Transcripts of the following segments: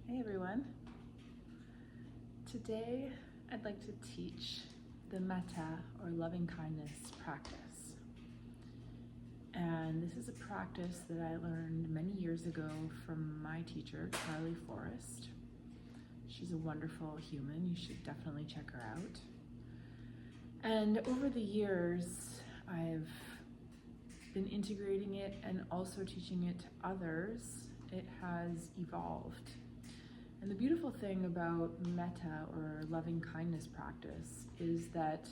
Hey everyone. Today I'd like to teach the Metta or loving kindness practice. And this is a practice that I learned many years ago from my teacher, Charlie Forrest. She's a wonderful human. You should definitely check her out. And over the years, I've been integrating it and also teaching it to others. It has evolved. And the beautiful thing about Metta or loving kindness practice is that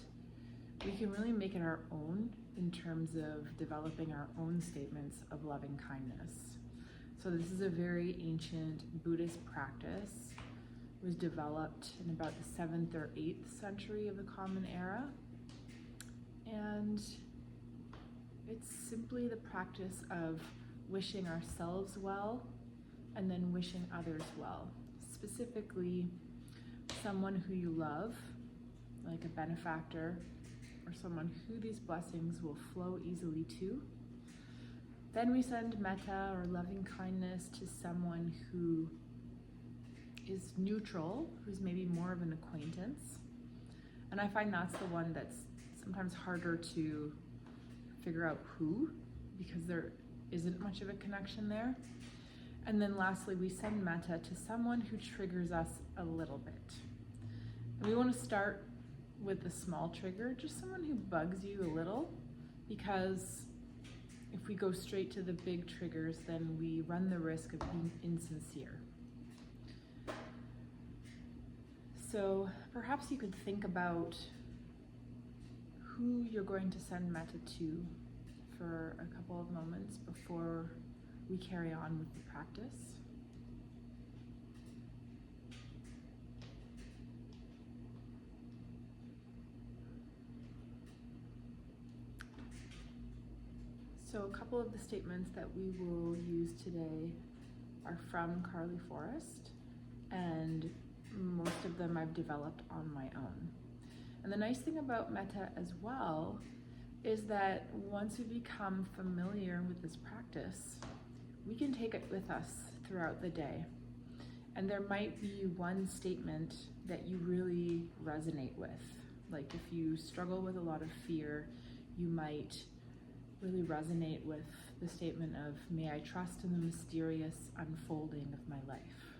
we can really make it our own in terms of developing our own statements of loving kindness. So this is a very ancient Buddhist practice. It was developed in about the 7th or 8th century of the Common Era. And it's simply the practice of wishing ourselves well and then wishing others well. Specifically, someone who you love, like a benefactor, or someone who these blessings will flow easily to. Then we send metta or loving kindness to someone who is neutral, who's maybe more of an acquaintance. And I find that's the one that's sometimes harder to figure out who, because there isn't much of a connection there. And then lastly, we send metta to someone who triggers us a little bit. And we want to start with the small trigger, just someone who bugs you a little, because if we go straight to the big triggers, then we run the risk of being insincere. So perhaps you could think about who you're going to send metta to for a couple of moments before we carry on with the practice. So a couple of the statements that we will use today are from Charlie Forrest, and most of them I've developed on my own. And the nice thing about metta as well is that once we become familiar with this practice, we can take it with us throughout the day. And there might be one statement that you really resonate with. Like if you struggle with a lot of fear, you might really resonate with the statement of, "May I trust in the mysterious unfolding of my life."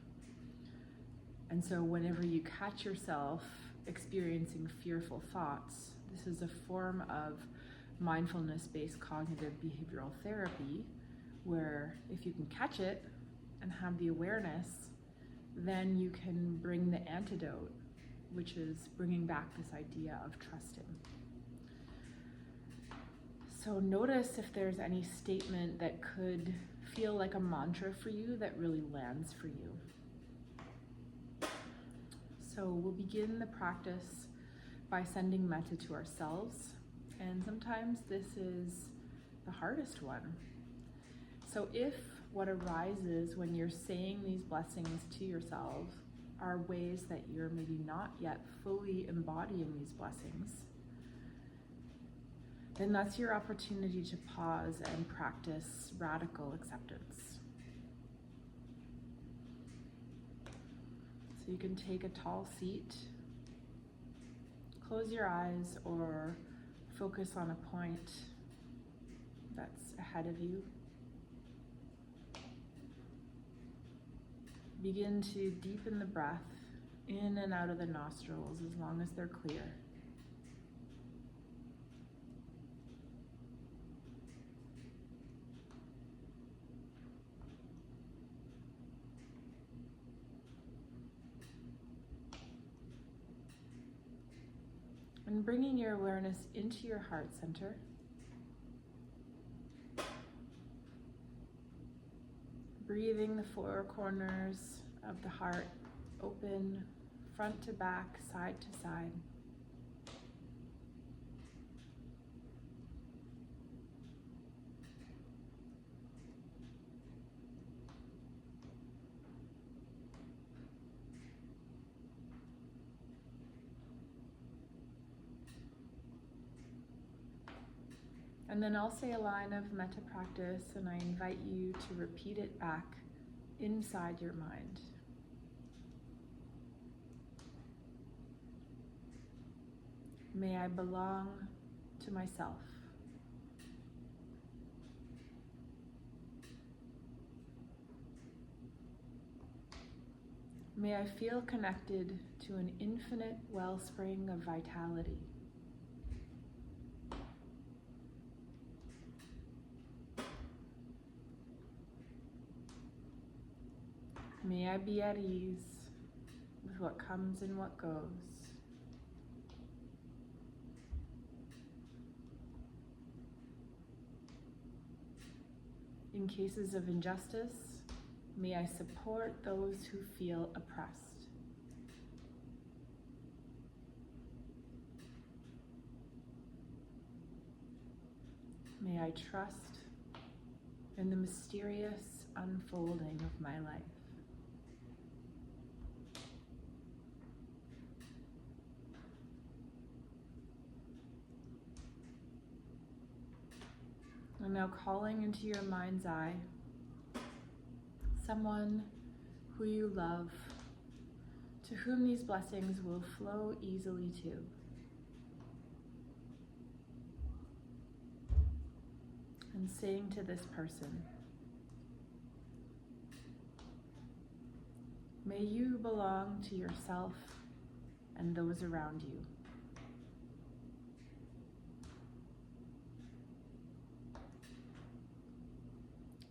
And so whenever you catch yourself experiencing fearful thoughts, this is a form of mindfulness-based cognitive behavioral therapy, where if you can catch it and have the awareness, then you can bring the antidote, which is bringing back this idea of trusting. So notice if there's any statement that could feel like a mantra for you that really lands for you. So we'll begin the practice by sending metta to ourselves, and sometimes this is the hardest one. So if what arises when you're saying these blessings to yourself are ways that you're maybe not yet fully embodying these blessings, then that's your opportunity to pause and practice radical acceptance. So you can take a tall seat, close your eyes, or focus on a point that's ahead of you. Begin to deepen the breath in and out of the nostrils as long as they're clear. And bringing your awareness into your heart center. Breathing the four corners of the heart open, front to back, side to side. And then I'll say a line of metta practice, and I invite you to repeat it back inside your mind. May I belong to myself. May I feel connected to an infinite wellspring of vitality. May I be at ease with what comes and what goes. In cases of injustice, may I support those who feel oppressed. May I trust in the mysterious unfolding of my life. And now calling into your mind's eye someone who you love, to whom these blessings will flow easily to. And saying to this person, may you belong to yourself and those around you.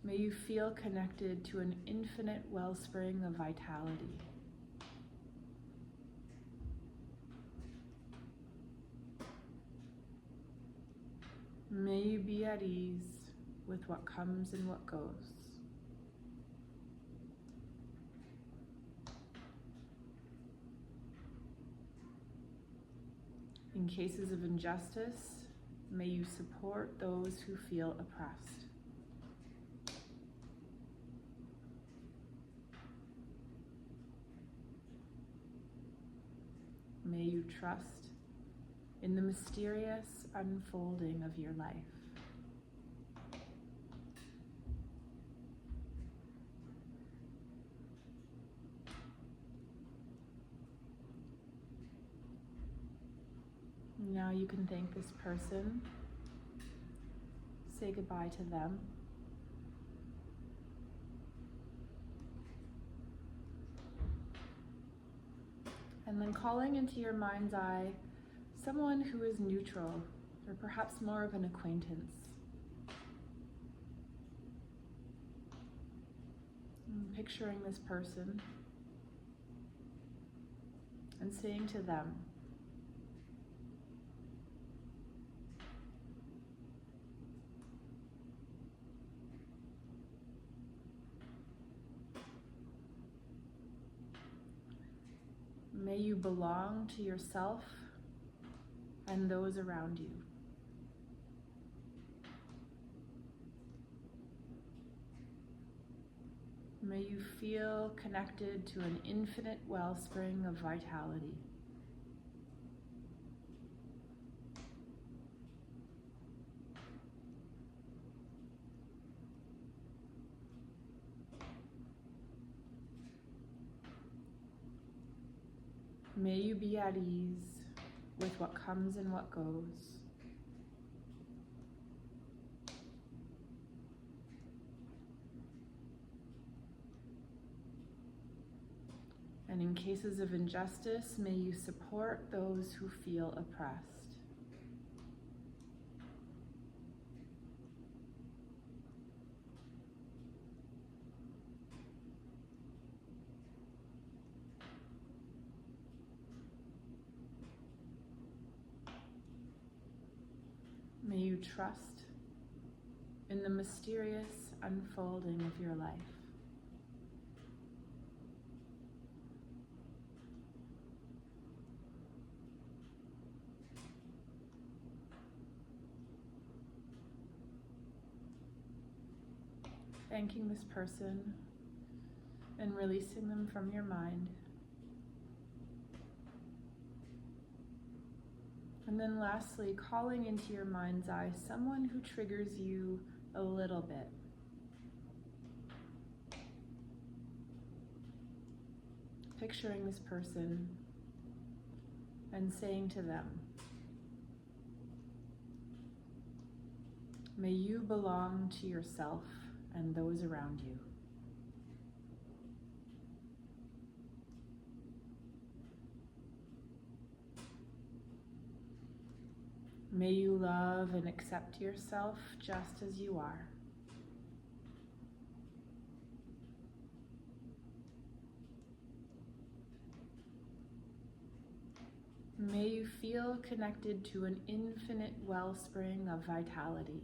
May you feel connected to an infinite wellspring of vitality. May you be at ease with what comes and what goes. In cases of injustice, may you support those who feel oppressed. May you trust in the mysterious unfolding of your life. Now you can thank this person, say goodbye to them, and then calling into your mind's eye someone who is neutral, or perhaps more of an acquaintance. And picturing this person and saying to them, may you belong to yourself and those around you. May you feel connected to an infinite wellspring of vitality. May you be at ease with what comes and what goes. And in cases of injustice, may you support those who feel oppressed. May you trust in the mysterious unfolding of your life. Thanking this person and releasing them from your mind. And then lastly, calling into your mind's eye someone who triggers you a little bit. Picturing this person and saying to them, May you belong to yourself and those around you. May you love and accept yourself just as you are. May you feel connected to an infinite wellspring of vitality.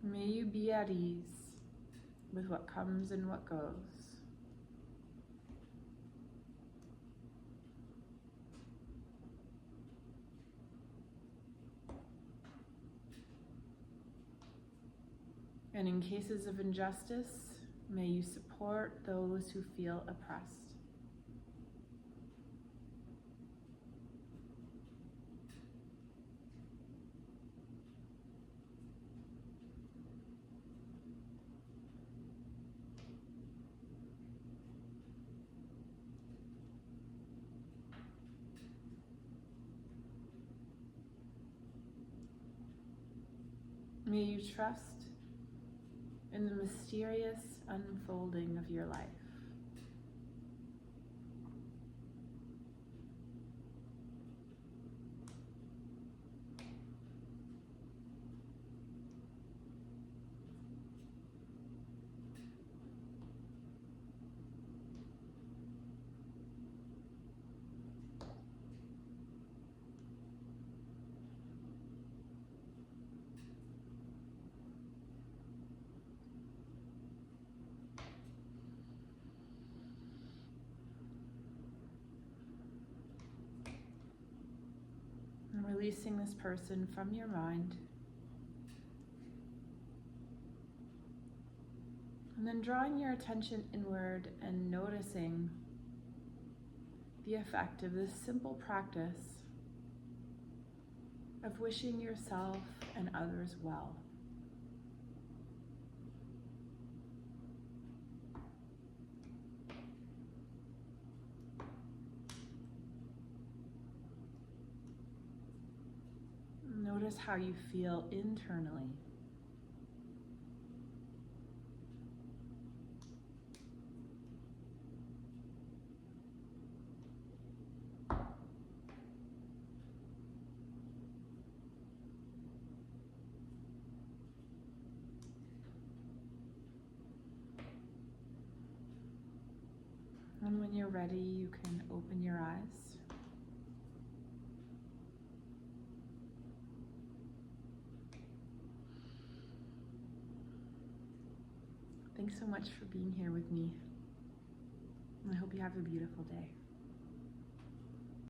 May you be at ease with what comes and what goes. And in cases of injustice, may you support those who feel oppressed. May you trust in the mysterious unfolding of your life. And releasing this person from your mind. And then drawing your attention inward and noticing the effect of this simple practice of wishing yourself and others well. Notice how you feel internally. And when you're ready, you can open your eyes. Thanks so much for being here with me. I hope you have a beautiful day.